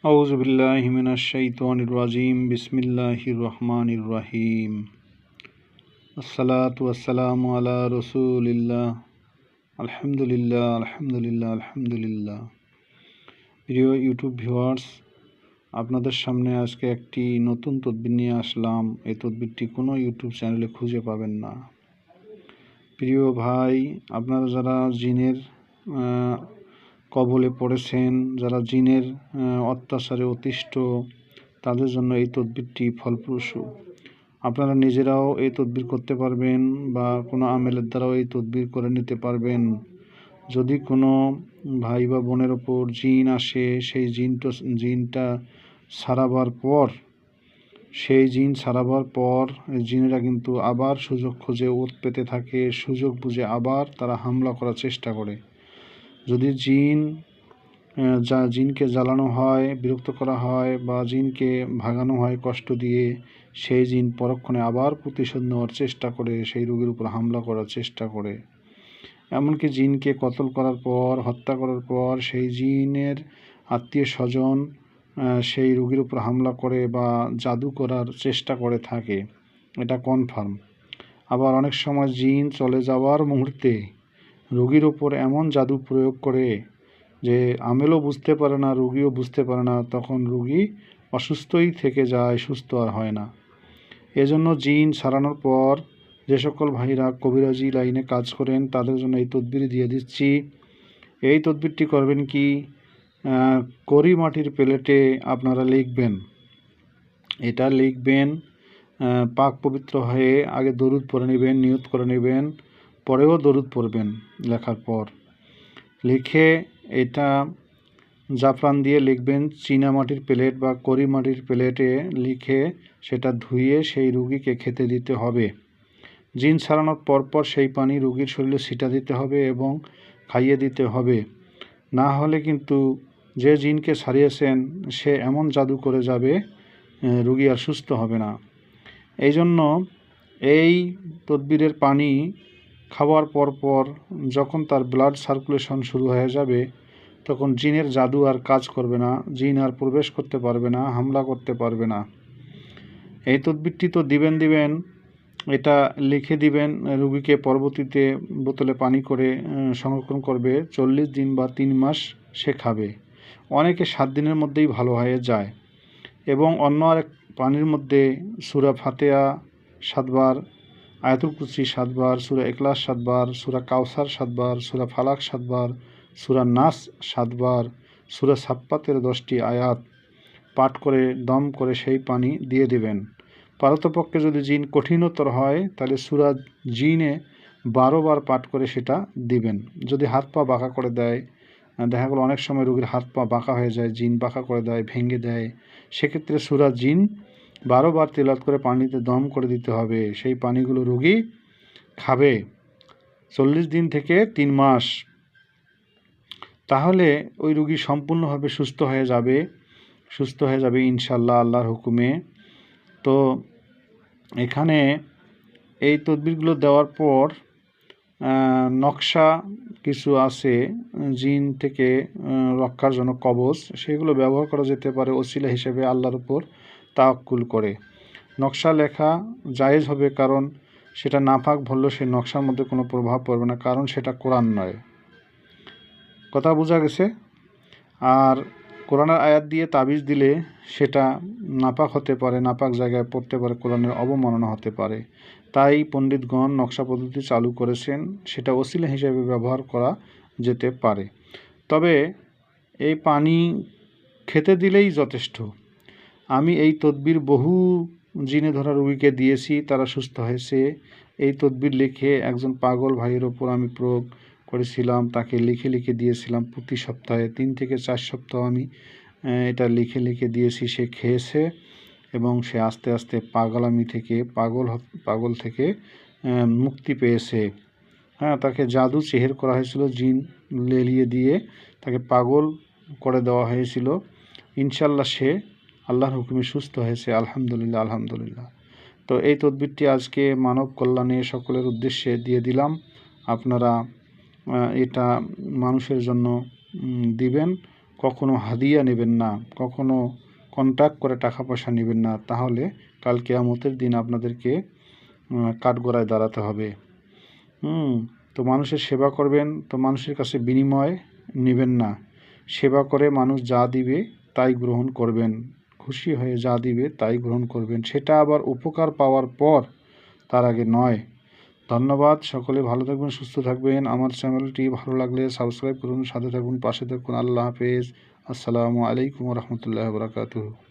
আউযু বিল্লাহি মিনাশ শাইতানির রাজিম বিসমিল্লাহির রহমানির রহিম আসসালাতু ওয়াসসালামু আলা রাসূলিল্লাহ আলহামদুলিল্লাহ আলহামদুলিল্লাহ আলহামদুলিল্লাহ। প্রিয় ইউটিউব ভিউয়ার্স, আপনাদের সামনে আজকে একটি নতুন তদবির নিয়ে আসলাম। এই তদবিরটি কোনো ইউটিউব চ্যানেলে খুঁজে পাবেন না। প্রিয় ভাই, আপনারা যারা জিনের কবলে পড়েছেন, যারা জিনের অত্যাচারে অতিষ্ঠ, তাদের জন্য এই তদবিরটি ফলপ্রসূ। আপনারা নিজেরাও এই তদবির করতে পারবেন বা কোনো আমেলের দ্বারাও এই তদবির করে নিতে পারবেন। যদি কোনো ভাই বা বোনের ওপর জিন আসে, সেই জিনটা সারাবার পর জিনেরা কিন্তু আবার সুযোগ খুঁজে ওত পেতে থাকে, সুযোগ বুঝে আবার তারা হামলা করার চেষ্টা করে। যদি জিনকে জ্বালানো হয়, বিরক্ত করা হয় বা জিনকে ভাগানো হয় কষ্ট দিয়ে, সেই জিন পরক্ষণে আবার প্রতিশোধ নেওয়ার চেষ্টা করে, সেই রোগীর উপর হামলা করার চেষ্টা করে। এমনকি জিনকে কতল করার পর, হত্যা করার পর সেই জিনের আত্মীয় স্বজন সেই রোগীর উপর হামলা করে বা জাদু করার চেষ্টা করে থাকে, এটা কনফার্ম। আবার অনেক সময় জিন চলে যাওয়ার মুহূর্তে রোগীর উপর এমন জাদু প্রয়োগ করে যে আমেলও বুঝতে পারে না, রোগীও বুঝতে পারে না, তখন রোগী অসুস্থই থেকে যায়, সুস্থ আর হয় না। এজন্য জিন সারানোর পর যে সকল ভাইরা কবিরাজি লাইনে কাজ করেন, তাদের জন্য এই তদবির দিয়ে দিচ্ছি। এই তদবিরটি করবেন কি, করি মাটির প্লেটে আপনারা লিখবেন, এটা লিখবেন, পাক পবিত্র হয়ে আগে দরুদ পড়ে নেবেন, নিয়ত করে নেবেন, পরেও দরুদ পড়বেন। লেখার পর লিখে এটা জাফরান দিয়ে লিখবেন চীনামাটির প্লেট বা করি মাটির প্লেটে লিখে সেটা ধুয়ে সেই রুগীকে খেতে দিতে হবে। জিন ছাড়ানোর পরপর সেই পানি রুগীর শরীরে ছিটা দিতে হবে এবং খাইয়ে দিতে হবে। না হলে কিন্তু যে জিনকে ছাড়িয়েছেন সে এমন জাদু করে যাবে, রুগী আর সুস্থ হবে না। এই জন্য এই তদবিরের পানি খাওয়ার পর যখন তার ব্লাড সার্কুলেশন শুরু হয়ে যাবে, তখন জিনের জাদু আর কাজ করবে না, জিন আর প্রবেশ করতে পারবে না, হামলা করতে পারবে না। এই তদবিরটি তো দিবেন, এটা লিখে দিবেন রুগীকে, পরবর্তীতে বোতলে পানি করে সংরক্ষণ করবে 40 দিন বা 3 মাস সে খাবে। অনেকে 7 দিনের মধ্যেই ভালো হয়ে যায়। এবং অন্য আরেক পানির মধ্যে সূরা ফাতিহা 7 বার, আয়াতুল কুরসি 7 বার, সূরা ইখলাস 7 বার, সূরা কাউসার 7 বার, সূরা ফালাক 7 বার, সূরা নাস 7 বার, সূরা সাফ্ফাতের 10টি আয়াত পাঠ করে দম করে সেই পানি দিয়ে দেবেন। পারতপক্ষে যদি জিন কঠিনতর হয় তাহলে সূরা জিনে 12 বার পাঠ করে সেটা দিবেন। যদি হাত পা বাঁকা করে দেয়, দেখা গেলো অনেক সময় রোগীর হাত পা বাঁকা হয়ে যায়, জিন বাঁকা করে দেয়, ভেঙে দেয়, সেক্ষেত্রে সূরা জিন 12 বার তিলাওয়াত করে পানিতে দম করে দিতে হবে। সেই পানিগুলো রোগী খাবে 40 দিন থেকে 3 মাস। তাহলে ওই রোগী সম্পূর্ণভাবে সুস্থ হয়ে যাবে ইনশাল্লাহ, আল্লাহর হুকুমে। তো এখানে এই তদবিরগুলো দেওয়ার পর নকশা কিছু আছে জিন থেকে রক্ষার জন্য, কবচ, সেগুলো ব্যবহার করা যেতে পারে ওসিলা হিসেবে আল্লাহর উপর তাওয়াক্কুল করে। নকশা লেখা জায়েজ হবে, কারণ সেটা নাপাক বললেও সেই নকশার মধ্যে কোনো প্রভাব পড়বে না, কারণ সেটা কোরআন নয়। কথা বোঝা গেছে? আর কোরআনের আয়াত দিয়ে তাবিজ দিলে সেটা নাপাক হতে পারে, নাপাক জায়গায় পড়তে পারে, কোরআনের অবমাননা হতে পারে। তাই পণ্ডিতগণ নকশা পদ্ধতি চালু করেছেন, সেটা ওসিলা হিসেবে ব্যবহার করা যেতে পারে। তবে এই পানি খেতে দিলেই যথেষ্ট। আমি এই তদবির বহু জিনে ধরা রোগীকে দিয়েছি, তারা সুস্থ হয়েছে। এই তদবির লিখে একজন পাগল ভাইয়ের ওপর আমি প্রয়োগ করেছিলাম, তাকে লিখে দিয়েছিলাম। প্রতি সপ্তাহে 3 থেকে 4 সপ্তাহ আমি এটা লিখে দিয়েছি। সে খেয়েছে এবং সে আস্তে আস্তে পাগলামি থেকে, পাগল থেকে মুক্তি পেয়েছে। তাকে জাদু চেহের করা হয়েছিল, জিন লেলিয়ে দিয়ে তাকে পাগল করে দেওয়া হয়েছিল। ইনশাল্লাহ সে আল্লাহর হুকুমে সুস্থ হয়েছে, আলহামদুলিল্লাহ আলহামদুলিল্লাহ। তো এই তদবিরটি আজকে মানব কল্যাণে সকলের উদ্দেশ্যে দিয়ে দিলাম। আপনারা এটা মানুষের জন্য দিবেন, কখনো হাদিয়া নেবেন না, কখনো কন্ট্রাক্ট করে টাকা পয়সা নেবেন না, তাহলে কাল কিয়ামতের দিন আপনাদেরকে কাঠগড়ায় দাঁড়াতে হবে। তো মানুষের সেবা করবেন, তো মানুষের কাছে বিনিময় নেবেন না। সেবা করে মানুষ যা দিবে তাই গ্রহণ করবেন, খুশি হয়ে যা দিবে তাই গ্রহণ করবেন, সেটা আবার উপকার পাওয়ার পর, তার আগে নয়। ধন্যবাদ। সকলে ভালো থাকবেন, সুস্থ থাকবেন। আমার চ্যানেলটি ভালো লাগলে সাবস্ক্রাইব করুন, সাথে থাকুন, পাশে থাকুন। আল্লাহ হাফেজ। আসসালামু আলাইকুম ওয়া রাহমাতুল্লাহি ওয়া বারাকাতুহু।